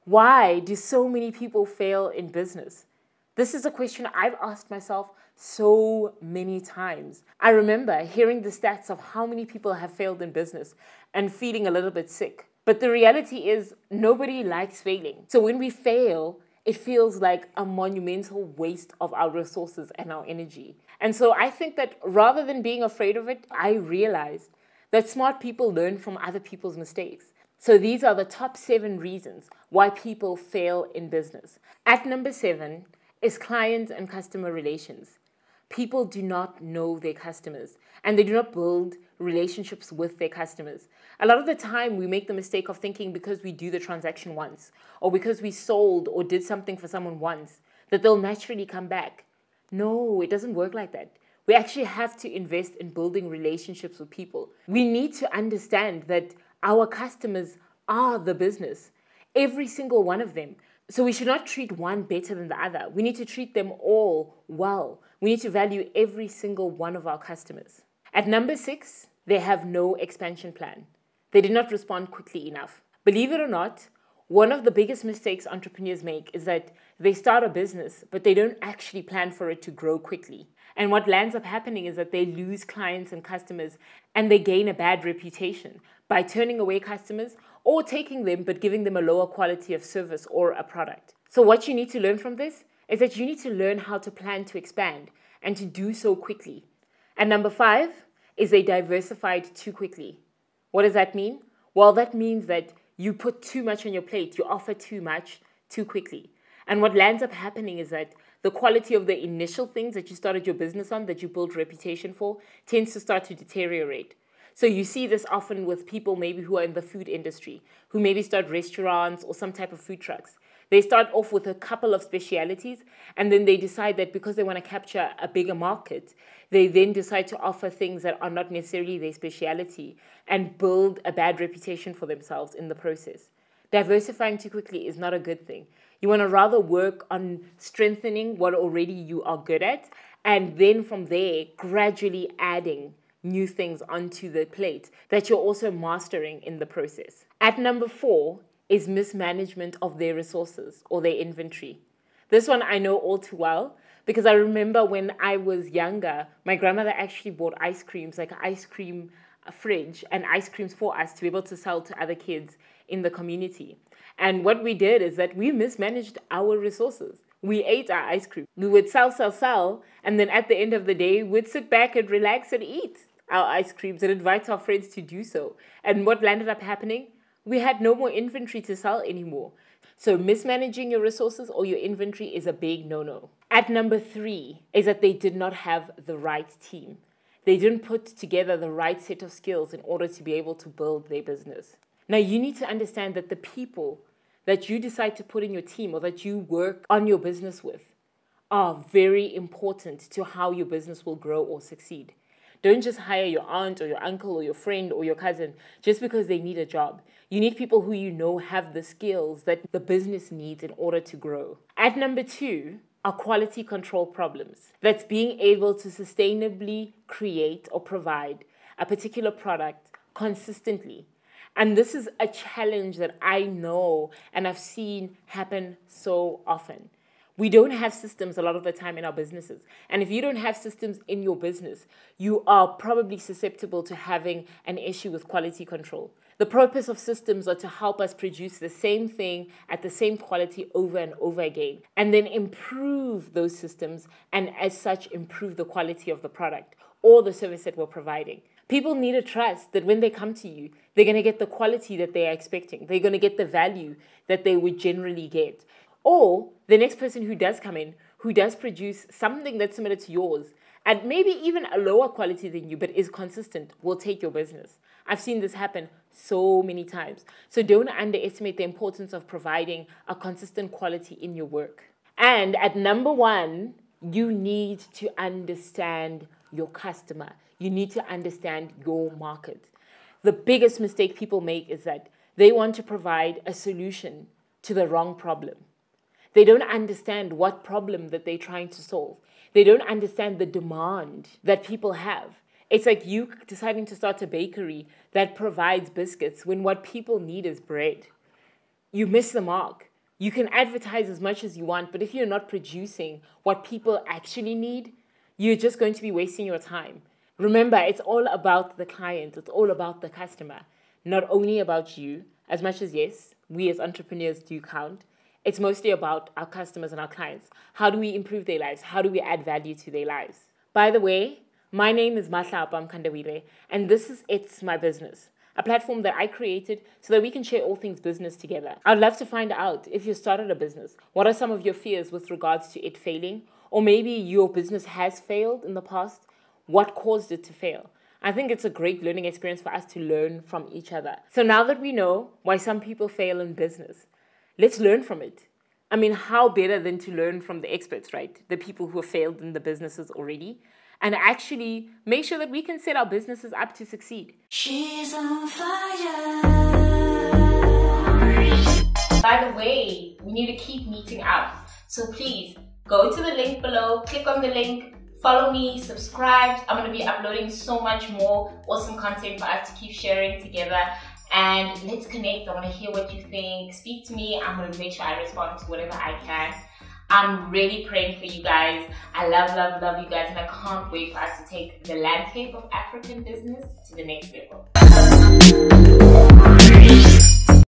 Why do so many people fail in business? This is a question I've asked myself so many times. I remember hearing the stats of how many people have failed in business and feeling a little bit sick. But the reality is nobody likes failing. So when we fail, it feels like a monumental waste of our resources and our energy. And so I think that rather than being afraid of it, I realized that smart people learn from other people's mistakes. So these are the top 7 reasons why people fail in business. At number 7 is client and customer relations. People do not know their customers and they do not build relationships with their customers. A lot of the time we make the mistake of thinking because we do the transaction once or because we sold or did something for someone once that they'll naturally come back. No, it doesn't work like that. We actually have to invest in building relationships with people. We need to understand that our customers are the business, every single one of them. So we should not treat one better than the other. We need to treat them all well. We need to value every single one of our customers. At number 6, they have no expansion plan. They did not respond quickly enough. Believe it or not, one of the biggest mistakes entrepreneurs make is that they start a business, but they don't actually plan for it to grow quickly. And what lands up happening is that they lose clients and customers and they gain a bad reputation by turning away customers or taking them but giving them a lower quality of service or a product. So what you need to learn from this is that you need to learn how to plan to expand and to do so quickly. And number 5 is they diversified too quickly. What does that mean? Well, that means that you put too much on your plate, you offer too much too quickly. And what lands up happening is that the quality of the initial things that you started your business on, that you built reputation for, tends to start to deteriorate. So you see this often with people maybe who are in the food industry, who maybe start restaurants or some type of food trucks. They start off with a couple of specialities, and then they decide that because they want to capture a bigger market, they then decide to offer things that are not necessarily their speciality and build a bad reputation for themselves in the process. Diversifying too quickly is not a good thing. You want to rather work on strengthening what already you are good at, and then from there, gradually adding new things onto the plate that you're also mastering in the process. At number 4 is mismanagement of their resources or their inventory. This one I know all too well because I remember when I was younger, my grandmother actually bought ice creams, like an ice cream fridge and ice creams for us to be able to sell to other kids in the community. And what we did is that we mismanaged our resources. We ate our ice cream. We would sell, and then at the end of the day, we'd sit back and relax and eat our ice creams and invite our friends to do so. And what landed up happening? We had no more inventory to sell anymore. So mismanaging your resources or your inventory is a big no-no. At number 3 is that they did not have the right team. They didn't put together the right set of skills in order to be able to build their business. Now you need to understand that the people that you decide to put in your team or that you work on your business with are very important to how your business will grow or succeed. Don't just hire your aunt or your uncle or your friend or your cousin just because they need a job. You need people who you know have the skills that the business needs in order to grow. At number 2 are quality control problems. That's being able to sustainably create or provide a particular product consistently. And this is a challenge that I know and I've seen happen so often. We don't have systems a lot of the time in our businesses. And if you don't have systems in your business, you are probably susceptible to having an issue with quality control. The purpose of systems are to help us produce the same thing at the same quality over and over again, and then improve those systems and as such improve the quality of the product or the service that we're providing. People need to trust that when they come to you, they're going to get the quality that they are expecting. They're going to get the value that they would generally get. Or the next person who does come in, who does produce something that's similar to yours, and maybe even a lower quality than you, but is consistent, will take your business. I've seen this happen so many times. So don't underestimate the importance of providing a consistent quality in your work. And at number 1, you need to understand your customer. You need to understand your market. The biggest mistake people make is that they want to provide a solution to the wrong problem. They don't understand what problem that they're trying to solve. They don't understand the demand that people have. It's like you deciding to start a bakery that provides biscuits when what people need is bread. You miss the mark. You can advertise as much as you want, but if you're not producing what people actually need, you're just going to be wasting your time. Remember, it's all about the client. It's all about the customer, not only about you, as much as, yes, we as entrepreneurs do count. It's mostly about our customers and our clients. How do we improve their lives? How do we add value to their lives? By the way, my name is Mmahlapa, and this is It's My Business, a platform that I created so that we can share all things business together. I'd love to find out if you started a business. What are some of your fears with regards to it failing? Or maybe your business has failed in the past. What caused it to fail? I think it's a great learning experience for us to learn from each other. So now that we know why some people fail in business, let's learn from it. I mean, how better than to learn from the experts, right? The people who have failed in the businesses already, and actually make sure that we can set our businesses up to succeed. She's on fire. By the way, we need to keep meeting up. So please go to the link below, click on the link, follow me, subscribe. I'm going to be uploading so much more awesome content for us to keep sharing together. And let's connect. I want to hear what you think. Speak to me. I'm going to make sure I respond to whatever I can. I'm really praying for you guys. I love you guys, and I can't wait for us to take the landscape of African business to the next level.